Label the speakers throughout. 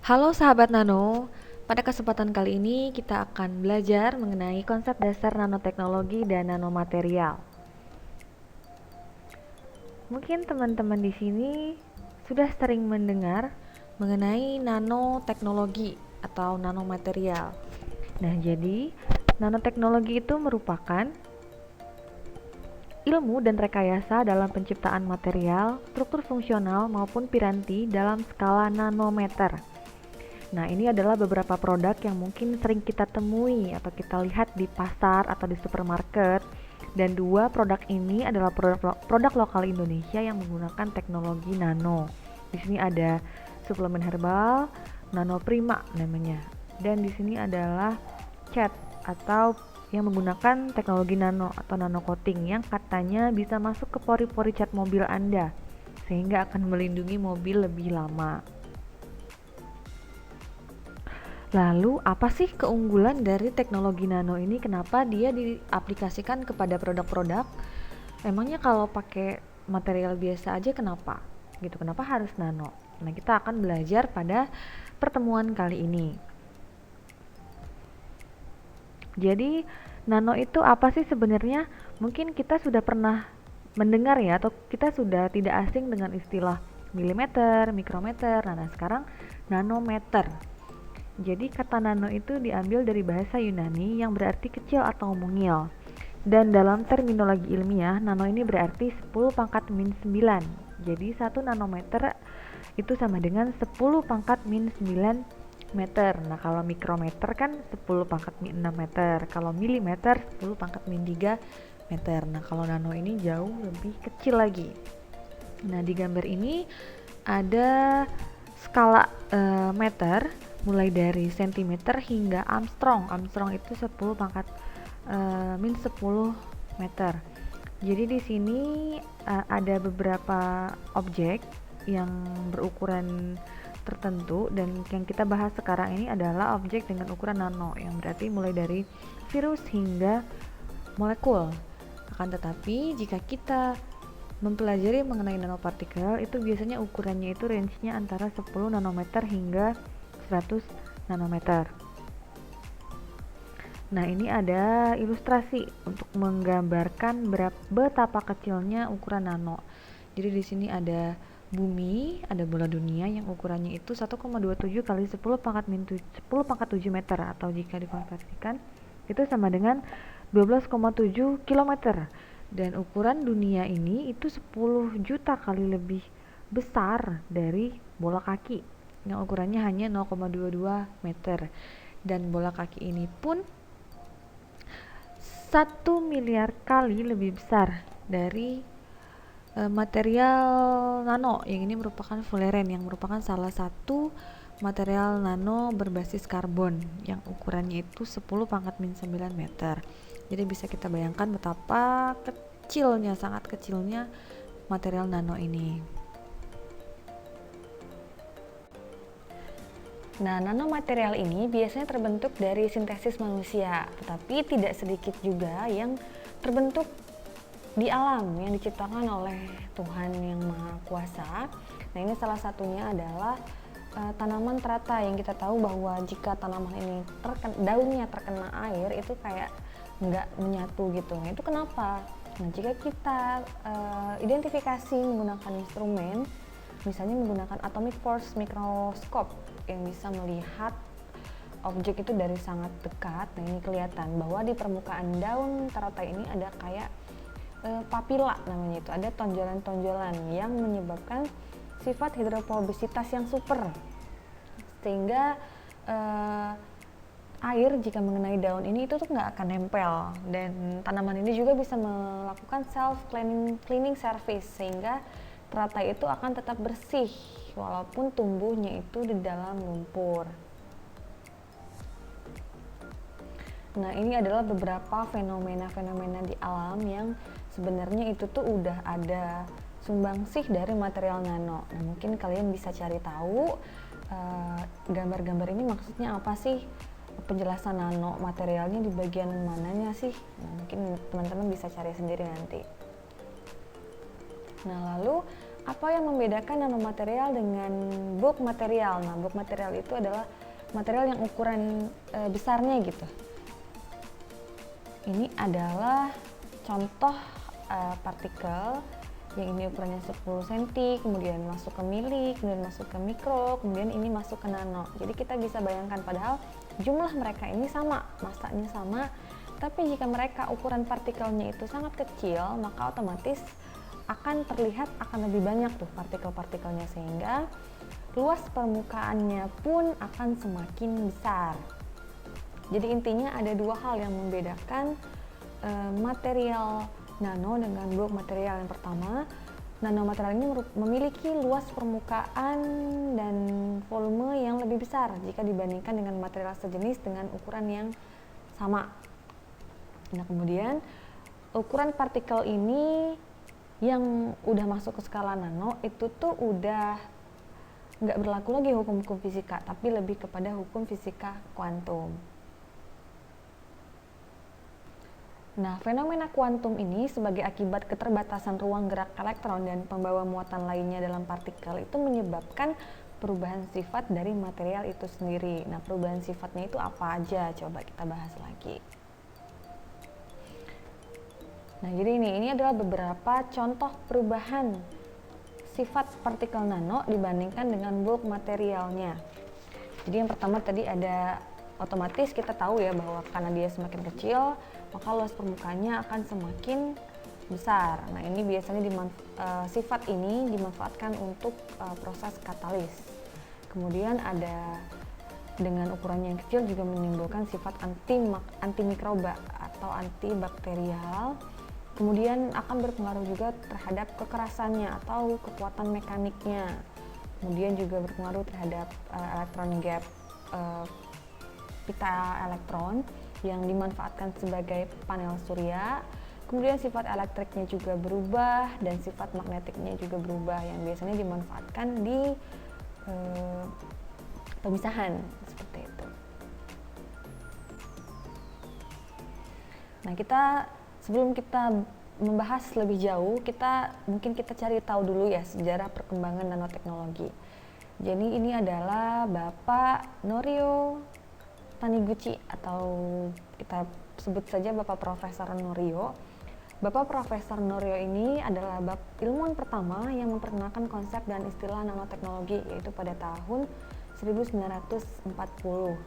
Speaker 1: Halo sahabat Nano, pada kesempatan kali ini kita akan belajar mengenai konsep dasar nanoteknologi dan nanomaterial. Mungkin teman-teman di sini sudah sering mendengar mengenai nanoteknologi atau nanomaterial. Nah, jadi nanoteknologi itu merupakan ilmu dan rekayasa dalam penciptaan material, struktur fungsional maupun piranti dalam skala nanometer. Nah, ini adalah beberapa produk yang mungkin sering kita temui atau kita lihat di pasar atau di supermarket. Dan dua produk ini adalah produk lokal Indonesia yang menggunakan teknologi nano. Di sini ada suplemen herbal, Nano Prima namanya. Dan di sini adalah cat atau yang menggunakan teknologi nano atau nano coating yang katanya bisa masuk ke pori-pori cat mobil Anda sehingga akan melindungi mobil lebih lama. Lalu apa sih keunggulan dari teknologi nano ini? Kenapa dia diaplikasikan kepada produk-produk? Emangnya kalau pakai material biasa aja kenapa? Gitu. Kenapa harus nano? Nah, kita akan belajar pada pertemuan kali ini. Jadi, nano itu apa sih sebenarnya? Mungkin kita sudah pernah mendengar ya, atau kita sudah tidak asing dengan istilah milimeter, mikrometer. Nah, sekarang nanometer. Jadi kata nano itu diambil dari bahasa Yunani yang berarti kecil atau mungil. Dan dalam terminologi ilmiah, nano ini berarti 10 pangkat min 9. Jadi 1 nanometer itu sama dengan 10 pangkat min 9 meter. Nah, kalau mikrometer kan 10 pangkat min 6 meter. Kalau milimeter 10 pangkat min 3 meter. Nah, kalau nano ini jauh lebih kecil lagi. Nah, di gambar ini ada skala meter mulai dari sentimeter hingga Armstrong. Armstrong itu 10 pangkat min 10 meter. Jadi di sini ada beberapa objek yang berukuran tertentu, dan yang kita bahas sekarang ini adalah objek dengan ukuran nano, yang berarti mulai dari virus hingga molekul. Akan tetapi jika kita mempelajari mengenai nanopartikel, itu biasanya ukurannya itu range-nya antara 10 nanometer hingga 100 nanometer. Nah, ini ada ilustrasi untuk menggambarkan betapa kecilnya ukuran nano. Jadi di sini ada bumi, ada bola dunia yang ukurannya itu 1,27 kali 10 pangkat 7 meter, atau jika dikonversikan itu sama dengan 12,7 kilometer. Dan ukuran dunia ini itu 10 juta kali lebih besar dari bola kaki yang ukurannya hanya 0,22 meter. Dan bola kaki ini pun 1 miliar kali lebih besar dari material nano. Yang ini merupakan fullerene, yang merupakan salah satu material nano berbasis karbon yang ukurannya itu 10 pangkat min 9 meter. Jadi bisa kita bayangkan betapa kecilnya, sangat kecilnya material nano ini. Nah, nanomaterial ini biasanya terbentuk dari sintesis manusia, tetapi tidak sedikit juga yang terbentuk di alam yang diciptakan oleh Tuhan yang Maha Kuasa. Nah, ini salah satunya adalah tanaman teratai, yang kita tahu bahwa jika tanaman ini daunnya terkena air itu kayak nggak menyatu gitu. Nah, itu kenapa? Nah, jika kita identifikasi menggunakan instrumen, misalnya menggunakan atomic force microscope yang bisa melihat objek itu dari sangat dekat. Nah, ini kelihatan bahwa di permukaan daun teratai ini ada kayak papila namanya, itu ada tonjolan-tonjolan yang menyebabkan sifat hidrofobisitas yang super, sehingga air jika mengenai daun ini itu tuh nggak akan nempel. Dan tanaman ini juga bisa melakukan self cleaning service, sehingga teratai itu akan tetap bersih walaupun tumbuhnya itu di dalam lumpur. Nah, ini adalah beberapa fenomena-fenomena di alam yang sebenarnya itu tuh udah ada sumbangsih dari material nano. Nah, mungkin kalian bisa cari tahu gambar-gambar ini maksudnya apa sih, penjelasan nano materialnya di bagian mananya sih. Nah, mungkin teman-teman bisa cari sendiri nanti. Nah, lalu
Speaker 2: Apa yang membedakan nanomaterial dengan bulk material? Nah, bulk material itu adalah material yang ukuran besarnya gitu. Ini adalah contoh partikel yang ini ukurannya 10 cm, kemudian masuk ke mili, kemudian masuk ke mikro, kemudian ini masuk ke nano. Jadi kita bisa bayangkan, padahal jumlah mereka ini sama, masanya sama, tapi jika mereka ukuran partikelnya itu sangat kecil, maka otomatis akan terlihat akan lebih banyak tuh partikel-partikelnya, sehingga luas permukaannya pun akan semakin besar. Jadi intinya ada dua hal yang membedakan material nano dengan bulk material. Yang pertama, nanomaterial ini memiliki luas permukaan dan volume yang lebih besar jika dibandingkan dengan material sejenis dengan ukuran yang sama. Nah, kemudian ukuran partikel ini yang udah masuk ke skala nano itu tuh udah nggak berlaku lagi hukum-hukum fisika, tapi lebih kepada hukum fisika kuantum. Nah, fenomena kuantum ini sebagai akibat keterbatasan ruang gerak elektron dan pembawa muatan lainnya dalam partikel itu menyebabkan perubahan sifat dari material itu sendiri. Nah, perubahan sifatnya itu apa aja? Coba kita bahas lagi. Nah, jadi ini adalah beberapa contoh perubahan sifat partikel nano dibandingkan dengan bulk materialnya. Jadi yang pertama tadi ada, otomatis kita tahu ya bahwa karena dia semakin kecil, maka luas permukaannya akan semakin besar. Nah, ini biasanya sifat ini dimanfaatkan untuk proses katalis. Kemudian ada dengan ukurannya yang kecil juga menimbulkan sifat antimikroba atau antibakterial. Kemudian akan berpengaruh juga terhadap kekerasannya atau kekuatan mekaniknya. Kemudian juga berpengaruh terhadap elektron gap pita elektron yang dimanfaatkan sebagai panel surya. Kemudian sifat elektriknya juga berubah dan sifat magnetiknya juga berubah, yang biasanya dimanfaatkan di pemisahan seperti itu. Nah, sebelum kita membahas lebih jauh, mungkin kita cari tahu dulu ya sejarah perkembangan nanoteknologi. Jadi ini adalah Bapak Norio Taniguchi, atau kita sebut saja Bapak Profesor Norio. Bapak Profesor Norio ini adalah ilmuwan pertama yang memperkenalkan konsep dan istilah nanoteknologi, yaitu pada tahun 1940.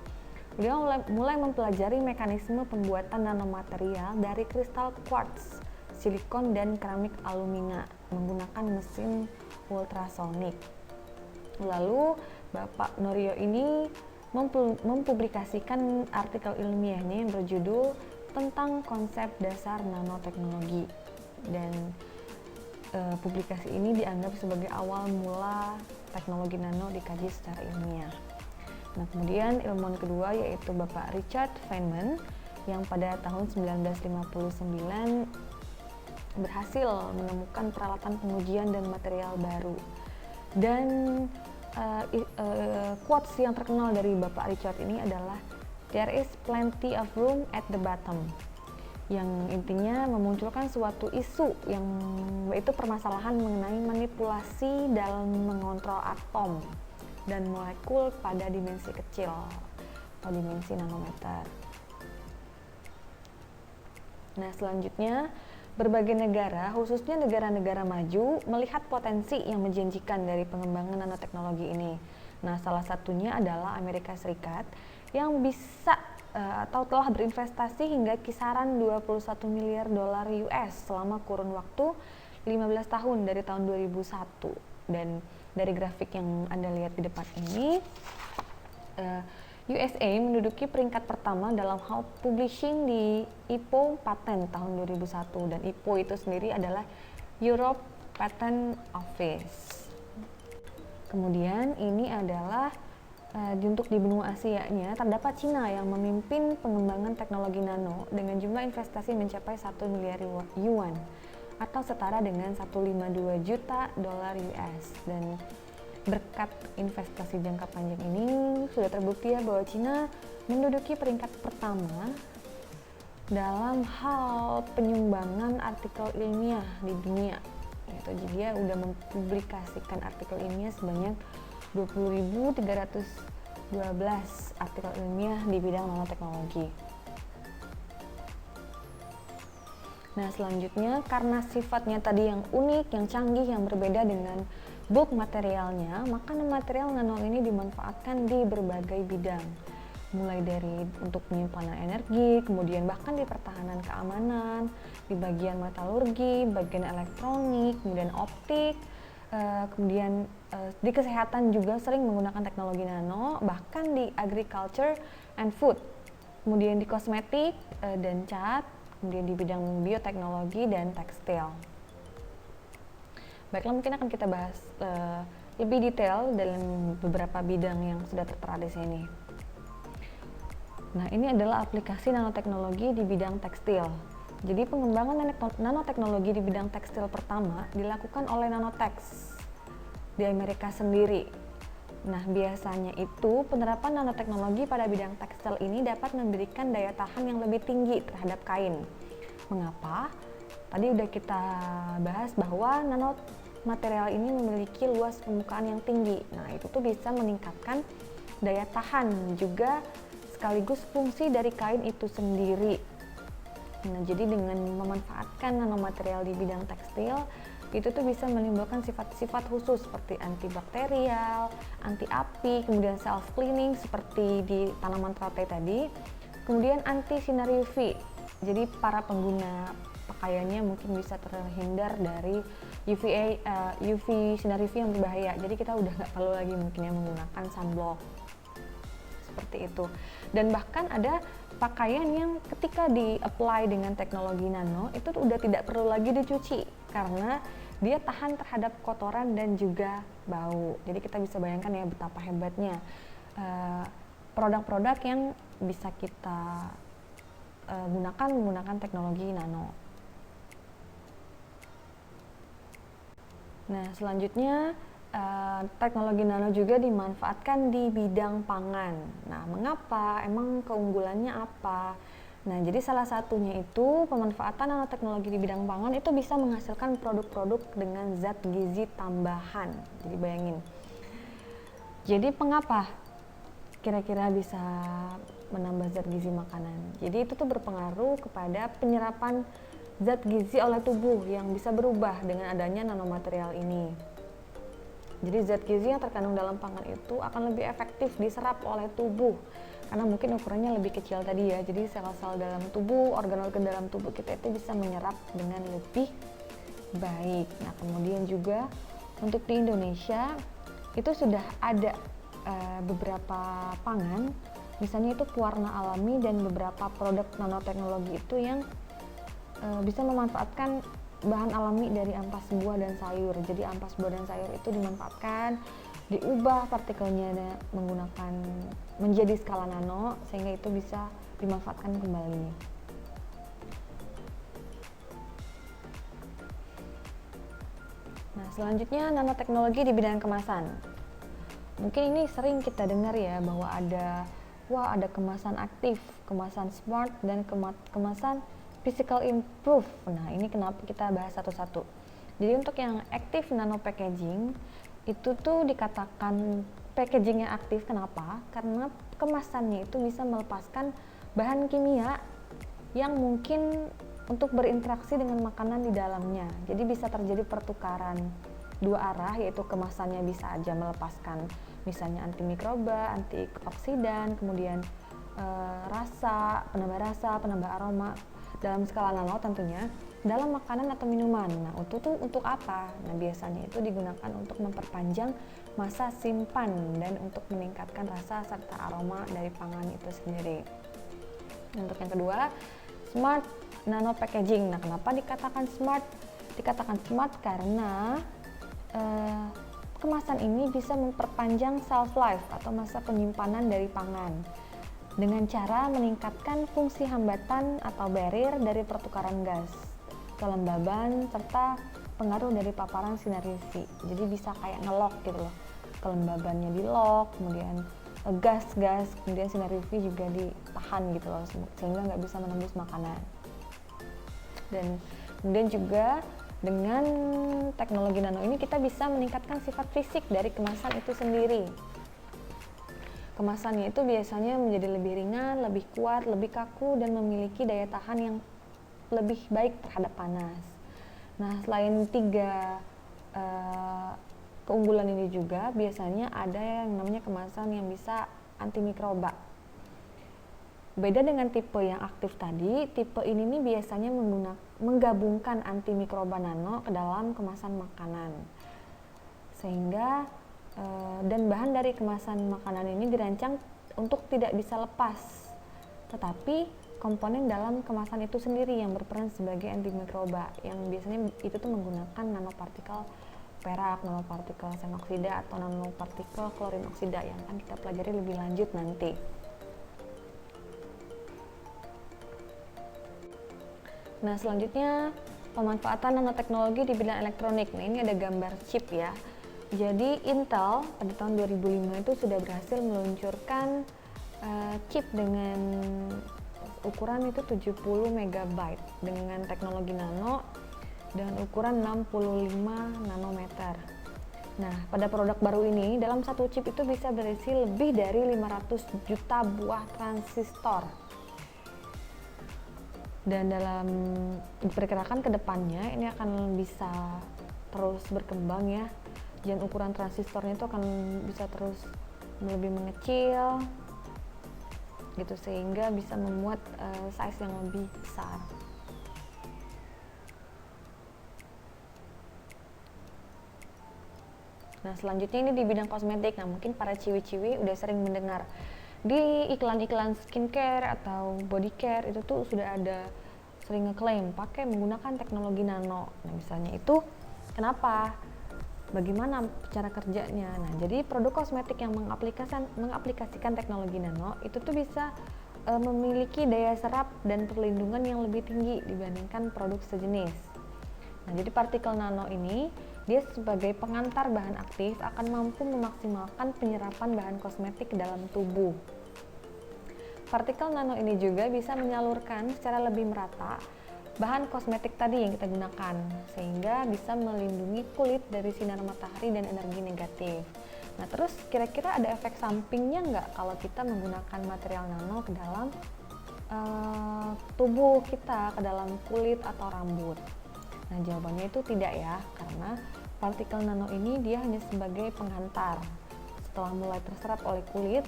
Speaker 2: Beliau mulai mempelajari mekanisme pembuatan nanomaterial dari kristal quartz, silikon, dan keramik alumina menggunakan mesin ultrasonik. Lalu Bapak Norio ini mempublikasikan artikel ilmiahnya yang berjudul tentang konsep dasar nanoteknologi, dan publikasi ini dianggap sebagai awal mula teknologi nano dikaji secara ilmiah. Nah, kemudian ilmuwan kedua yaitu Bapak Richard Feynman yang pada tahun 1959 berhasil menemukan peralatan pengujian dan material baru. Dan quotes yang terkenal dari Bapak Richard ini adalah "There is plenty of room at the bottom", yang intinya memunculkan suatu isu yang yaitu permasalahan mengenai manipulasi dalam mengontrol atom dan molekul pada dimensi kecil atau dimensi nanometer. Nah, selanjutnya berbagai negara, khususnya negara-negara maju, melihat potensi yang menjanjikan dari pengembangan nanoteknologi ini. Nah, salah satunya adalah Amerika Serikat yang bisa atau telah berinvestasi hingga kisaran 21 miliar dolar US selama kurun waktu 15 tahun dari tahun 2001. Dan dari grafik yang Anda lihat di depan ini, USA menduduki peringkat pertama dalam hal publishing di IPO patent tahun 2001, dan IPO itu sendiri adalah Europe Patent Office. Kemudian ini adalah untuk di benua Asia-nya terdapat Cina yang memimpin pengembangan teknologi nano dengan jumlah investasi mencapai 1 miliar yuan atau setara dengan 152 juta dolar US. Dan berkat investasi jangka panjang ini sudah terbukti ya bahwa Cina menduduki peringkat pertama dalam hal penyumbangan artikel ilmiah di dunia. gitu. Jadi dia udah mempublikasikan artikel ilmiah sebanyak 20.312 artikel ilmiah di bidang nanoteknologi. Nah, selanjutnya karena sifatnya tadi yang unik, yang canggih, yang berbeda dengan bulk materialnya, maka material nano ini dimanfaatkan di berbagai bidang. Mulai dari untuk penyimpanan energi, kemudian bahkan di pertahanan keamanan, di bagian metalurgi, bagian elektronik, kemudian optik, kemudian di kesehatan juga sering menggunakan teknologi nano, bahkan di agriculture and food, kemudian di kosmetik dan cat, kemudian di bidang bioteknologi dan tekstil. Baiklah, mungkin akan kita bahas lebih detail dalam beberapa bidang yang sudah tertera di sini. Nah, ini adalah aplikasi nanoteknologi di bidang tekstil. Jadi pengembangan nanoteknologi di bidang tekstil pertama dilakukan oleh Nanotex di Amerika sendiri. Nah, biasanya itu penerapan nanoteknologi pada bidang tekstil ini dapat memberikan daya tahan yang lebih tinggi terhadap kain. Mengapa? Tadi udah kita bahas bahwa nanomaterial ini memiliki luas permukaan yang tinggi. Nah, itu tuh bisa meningkatkan daya tahan juga sekaligus fungsi dari kain itu sendiri. Nah, jadi dengan memanfaatkan nanomaterial di bidang tekstil, itu tuh bisa menimbulkan sifat-sifat khusus seperti antibakterial, anti api, kemudian self cleaning seperti di tanaman teratai tadi, kemudian anti sinar UV. Jadi para pengguna pakaiannya mungkin bisa terhindar dari UV sinar UV yang berbahaya. Jadi kita udah nggak perlu lagi mungkin ya menggunakan sunblock seperti itu. Dan bahkan ada pakaian yang ketika di-apply dengan teknologi nano itu udah tidak perlu lagi dicuci karena dia tahan terhadap kotoran dan juga bau. Jadi kita bisa bayangkan ya betapa hebatnya produk-produk yang bisa kita gunakan menggunakan teknologi nano. Nah, selanjutnya teknologi nano juga dimanfaatkan di bidang pangan. Nah, mengapa? Emang keunggulannya apa? Nah, jadi salah satunya itu pemanfaatan nanoteknologi di bidang pangan itu bisa menghasilkan produk-produk dengan zat gizi tambahan. Jadi bayangin. Jadi mengapa kira-kira bisa menambah zat gizi makanan? Jadi itu tuh berpengaruh kepada penyerapan zat gizi oleh tubuh yang bisa berubah dengan adanya nanomaterial ini. Jadi zat gizi yang terkandung dalam pangan itu akan lebih efektif diserap oleh tubuh karena mungkin ukurannya lebih kecil tadi ya. Jadi sel-sel dalam tubuh, organ-organ dalam tubuh kita itu bisa menyerap dengan lebih baik. Nah, kemudian juga untuk di Indonesia itu sudah ada beberapa pangan, misalnya itu pewarna alami dan beberapa produk nanoteknologi itu yang bisa memanfaatkan bahan alami dari ampas buah dan sayur. Jadi ampas buah dan sayur itu dimanfaatkan, diubah partikelnya menggunakan menjadi skala nano sehingga itu bisa dimanfaatkan kembali. Nah, selanjutnya nanoteknologi di bidang kemasan. Mungkin ini sering kita dengar ya bahwa ada kemasan aktif, kemasan smart dan kemasan physical improve. Nah, ini kenapa kita bahas satu-satu. Jadi untuk yang active nano packaging itu tuh dikatakan packagingnya aktif. Kenapa? Karena kemasannya itu bisa melepaskan bahan kimia yang mungkin untuk berinteraksi dengan makanan di dalamnya. Jadi bisa terjadi pertukaran dua arah, yaitu kemasannya bisa aja melepaskan misalnya antimikroba, antioksidan, kemudian rasa, penambah aroma dalam skala nano tentunya dalam makanan atau minuman. Nah, untuk apa? Nah, biasanya itu digunakan untuk memperpanjang masa simpan dan untuk meningkatkan rasa serta aroma dari pangan itu sendiri. Untuk yang kedua, smart nano packaging. Nah, kenapa dikatakan smart? Dikatakan smart karena kemasan ini bisa memperpanjang shelf life atau masa penyimpanan dari pangan dengan cara meningkatkan fungsi hambatan atau barrier dari pertukaran gas, kelembaban, serta pengaruh dari paparan sinar UV. Jadi bisa kayak ngelock gitu loh, kelembabannya di lock, kemudian gas, kemudian sinar UV juga ditahan gitu loh, sehingga nggak bisa menembus makanan. Dan kemudian juga Dengan teknologi nano ini kita bisa meningkatkan sifat fisik dari kemasan itu sendiri. Kemasannya itu biasanya menjadi lebih ringan, lebih kuat, lebih kaku, dan memiliki daya tahan yang lebih baik terhadap panas. Nah, selain tiga keunggulan ini juga biasanya ada yang namanya kemasan yang bisa antimikroba. Beda dengan tipe yang aktif tadi, tipe ini nih biasanya menggabungkan antimikroba nano ke dalam kemasan makanan. Sehingga dan bahan dari kemasan makanan ini dirancang untuk tidak bisa lepas. Tetapi komponen dalam kemasan itu sendiri yang berperan sebagai antimikroba, yang biasanya itu tuh menggunakan nanopartikel perak, nanopartikel seng oksida, atau nanopartikel klorin oksida yang akan kita pelajari lebih lanjut nanti. Nah, selanjutnya pemanfaatan nanoteknologi di bidang elektronik. Nah, ini ada gambar chip ya. Jadi Intel pada tahun 2005 itu sudah berhasil meluncurkan chip dengan ukuran itu 70 MB dengan teknologi nano dengan ukuran 65 nanometer. Nah, pada produk baru ini, dalam satu chip itu bisa berisi lebih dari 500 juta buah transistor. Dan dalam diperkirakan ke depannya ini akan bisa terus berkembang ya. Dan ukuran transistornya itu akan bisa terus lebih mengecil gitu, sehingga bisa memuat size yang lebih besar. Nah, selanjutnya ini di bidang kosmetik. Nah, mungkin para ciwi-ciwi udah sering mendengar di iklan-iklan skincare atau body care itu tuh sudah ada sering ngeklaim pakai menggunakan teknologi nano. Nah, misalnya itu kenapa? Bagaimana cara kerjanya? Nah, jadi produk kosmetik yang mengaplikasikan teknologi nano itu tuh bisa memiliki daya serap dan perlindungan yang lebih tinggi dibandingkan produk sejenis. Nah, jadi partikel nano ini dia sebagai pengantar bahan aktif akan mampu memaksimalkan penyerapan bahan kosmetik ke dalam tubuh. Partikel nano ini juga bisa menyalurkan secara lebih merata bahan kosmetik tadi yang kita gunakan, sehingga bisa melindungi kulit dari sinar matahari dan energi negatif. Nah, terus kira-kira ada efek sampingnya nggak kalau kita menggunakan material nano ke dalam tubuh kita, ke dalam kulit atau rambut? Nah, jawabannya itu tidak ya, karena partikel nano ini dia hanya sebagai penghantar. Setelah mulai terserap oleh kulit,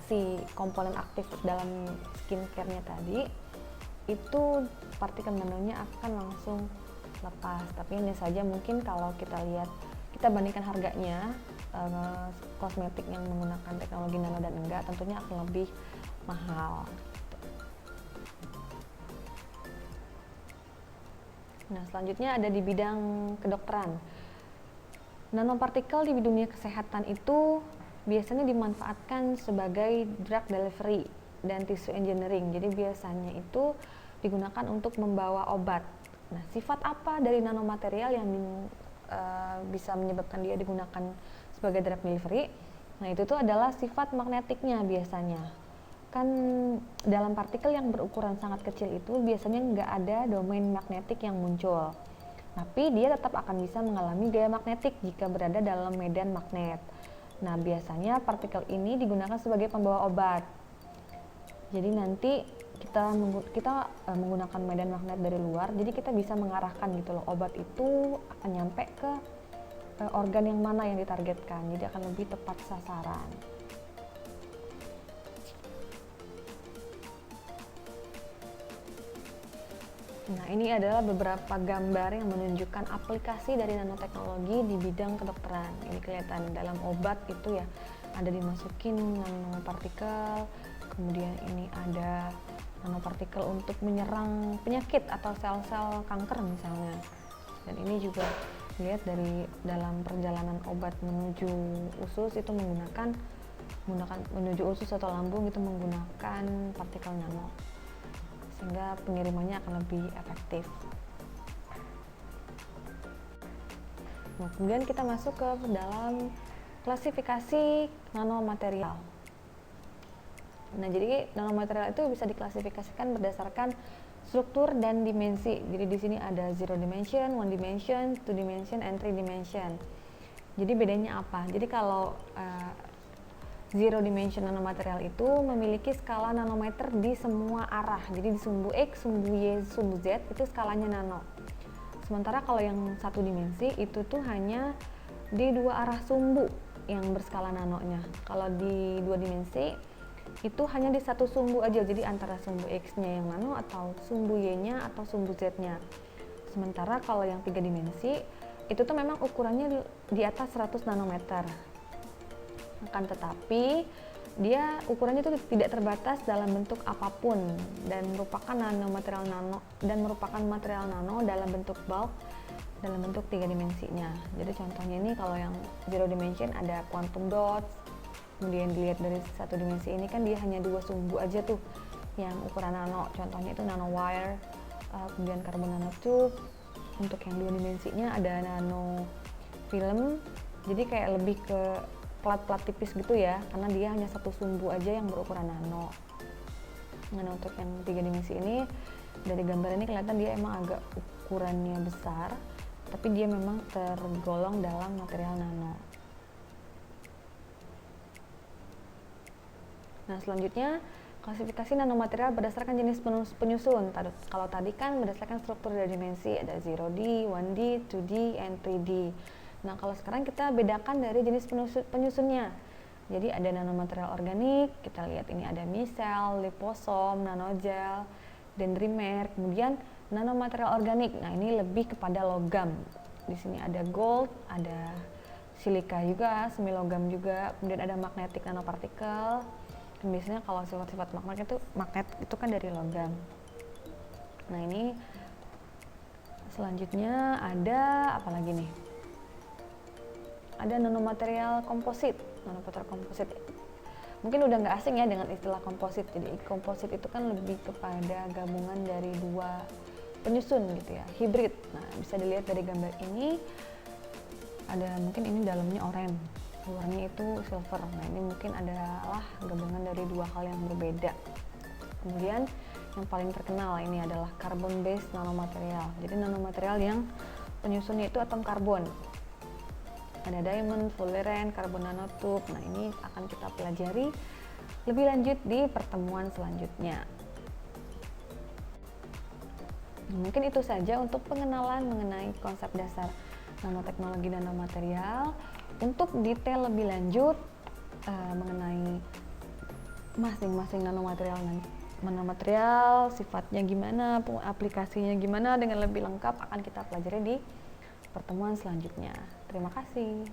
Speaker 2: si komponen aktif dalam skincare-nya tadi, itu partikel nanonya akan langsung lepas. Tapi hanya saja mungkin kalau kita lihat, kita bandingkan harganya, kosmetik yang menggunakan teknologi nano dan enggak, tentunya akan lebih mahal. Nah, selanjutnya ada di bidang kedokteran. Nanopartikel di dunia kesehatan itu biasanya dimanfaatkan sebagai drug delivery dan tissue engineering. Jadi biasanya itu digunakan untuk membawa obat. Nah, sifat apa dari nanomaterial yang bisa menyebabkan dia digunakan sebagai drug delivery? Nah, itu tuh adalah sifat magnetiknya biasanya. Kan dalam partikel yang berukuran sangat kecil itu biasanya nggak ada domain magnetik yang muncul, tapi dia tetap akan bisa mengalami gaya magnetik jika berada dalam medan magnet. Nah, biasanya partikel ini digunakan sebagai pembawa obat. Jadi nanti kita menggunakan medan magnet dari luar, jadi kita bisa mengarahkan gitu loh, obat itu akan nyampe ke organ yang mana yang ditargetkan, jadi akan lebih tepat sasaran. Nah, ini adalah beberapa gambar yang menunjukkan aplikasi dari nanoteknologi di bidang kedokteran. Ini kelihatan dalam obat itu ya, ada dimasukin nanopartikel, kemudian ini ada nanopartikel untuk menyerang penyakit atau sel-sel kanker misalnya. Dan ini juga lihat dari dalam perjalanan obat menuju usus itu menggunakan menuju usus atau lambung itu menggunakan partikel nano, sehingga pengirimannya akan lebih efektif. Nah, kemudian kita masuk ke dalam klasifikasi nanomaterial. Nah, jadi nanomaterial itu bisa diklasifikasikan berdasarkan struktur dan dimensi. Jadi di sini ada 0 dimension, 1 dimension, 2 dimension, and 3 dimension. Jadi bedanya apa? Jadi kalau 0 dimension nanomaterial itu memiliki skala nanometer di semua arah. Jadi di sumbu X, sumbu Y, sumbu Z itu skalanya nano. Sementara kalau yang 1 dimensi itu tuh hanya di 2 arah sumbu yang berskala nanonya. Kalau di 2 dimensi itu hanya di 1 sumbu aja, jadi antara sumbu X-nya yang nano atau sumbu Y-nya atau sumbu Z-nya. Sementara kalau yang 3 dimensi itu tuh memang ukurannya di atas 100 nanometer. Akan tetapi dia ukurannya itu tidak terbatas dalam bentuk apapun dan merupakan nanomaterial nano dan merupakan material nano dalam bentuk bulk dalam bentuk 3 dimensinya. Jadi contohnya ini kalau yang 0 dimension ada quantum dots. Kemudian dilihat dari 1 dimensi ini kan dia hanya 2 sumbu aja tuh yang ukuran nano, contohnya itu nanowire, kemudian carbon nanotube. Untuk yang 2 dimensinya ada nano film, jadi kayak lebih ke plat-plat tipis gitu ya, karena dia hanya 1 sumbu aja yang berukuran nano. Nah untuk yang 3 dimensi ini dari gambar ini kelihatan dia emang agak ukurannya besar, tapi dia memang tergolong dalam material nano. Nah selanjutnya klasifikasi nanomaterial berdasarkan jenis penyusun. Kalau tadi kan berdasarkan struktur dan dimensi, ada 0D, 1D, 2D, and 3D. Nah kalau sekarang kita bedakan dari jenis penyusunnya. Jadi ada nanomaterial organik, kita lihat ini ada micelle, liposom, nanogel, dendrimer. Kemudian nanomaterial organik, nah ini lebih kepada logam. Di sini ada gold, ada silika juga, semi logam juga. Kemudian ada magnetic nanopartikel. Biasanya kalau sifat-sifat magnet itu kan dari logam. Nah ini selanjutnya ada apa lagi nih? Ada nanomaterial komposit. Nanomaterial komposit mungkin udah nggak asing ya dengan istilah komposit. Jadi komposit itu kan lebih kepada gabungan dari 2 penyusun gitu ya, hibrid. Nah bisa dilihat dari gambar ini, ada mungkin ini dalamnya oranye, luarnya itu silver. Nah ini mungkin adalah gabungan dari 2 hal yang berbeda. Kemudian yang paling terkenal ini adalah carbon based nanomaterial. Jadi nanomaterial yang penyusunnya itu atom karbon. Ada diamond, fullerene, carbon nanotube. Nah ini akan kita pelajari lebih lanjut di pertemuan selanjutnya. Mungkin itu saja untuk pengenalan mengenai konsep dasar nanoteknologi dan nanomaterial. Untuk detail lebih lanjut mengenai masing-masing nanomaterial, sifatnya gimana, aplikasinya gimana dengan lebih lengkap akan kita pelajari di pertemuan selanjutnya. Terima kasih.